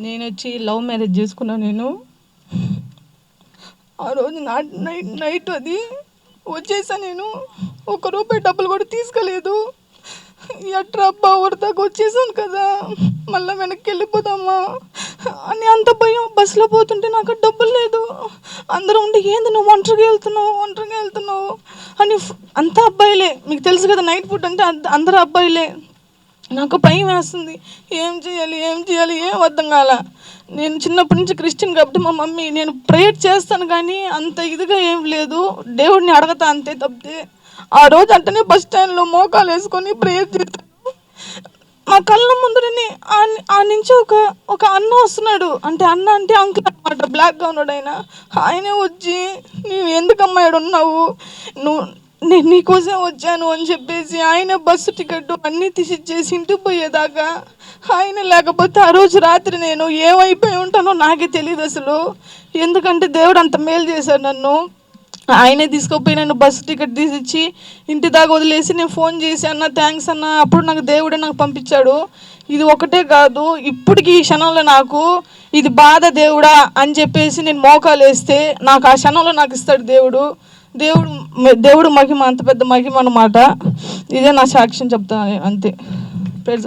నేను వచ్చి love marriage చేసుకున్నాను. నేను ఆ రోజు నైట్ అది వచ్చేసా. నేను ₹1 డబ్బులు కూడా తీసుకోలేదు. ఎట్రా అబ్బా ఊరిదాకా వచ్చేసాను కదా, మళ్ళీ వెనక్కి వెళ్ళిపోదామా అని అంత భయం. బస్సులో పోతుంటే నాకు డబ్బులు లేదు. అందరూ ఉండి ఏంది నువ్వు ఒంటరిగా వెళ్తున్నావు అని. అంతా అబ్బాయిలే, మీకు తెలుసు కదా నైట్ పూట అంటే అందరూ అబ్బాయిలే. నాకు భయం వేస్తుంది. ఏం చేయాలి ఏం అర్థం కాల. నేను చిన్నప్పటి నుంచి క్రిస్టియన్ కాబట్టి మా మమ్మీ, నేను ప్రేయర్ చేస్తాను కానీ అంత ఇదిగా ఏం లేదు, దేవుడిని అడగతా అంతే తప్పితే. ఆ రోజు అంటనే బస్ స్టాండ్లో మోకాలు వేసుకొని ప్రేయర్ చేస్తాను. మా కళ్ళ ముందరనే ఆ నుంచి ఒక అన్న వస్తున్నాడు. అన్న అంటే అంకుల్ అనమాట, బ్లాక్గా ఉన్నాడు ఆయన. ఆయనే వచ్చి నువ్వు ఎందుకమ్మా ఇక్కడ ఉన్నావు, నేను నీకోసం వచ్చాను అని చెప్పేసి ఆయన బస్సు టికెట్ అన్నీ తీసిచ్చేసి ఇంటికి పోయేదాకా ఆయన లేకపోతే ఆ రోజు రాత్రి నేను ఏమైపోయి ఉంటానో నాకే తెలియదు అసలు. ఎందుకంటే దేవుడు అంత మేలు చేశాడు నన్ను. ఆయనే తీసుకుపోయి నన్ను బస్సు టికెట్ తీసిచ్చి ఇంటి దాకా వదిలేసి నేను ఫోన్ చేసి అన్న థ్యాంక్స్ అన్న, అప్పుడు నాకు దేవుడే నాకు పంపించాడు. ఇది ఒకటే కాదు, ఇప్పటికి ఈ క్షణంలో నాకు ఇది బాధ దేవుడా అని చెప్పేసి నేను మోకాలు వేస్తే నాకు ఆ క్షణంలో నాకు ఇస్తాడు దేవుడు. దేవుడు మహిమ అంత పెద్ద మహిమ అన్నమాట. ఇదే నా సాక్ష్యం చెప్తాను అంతే.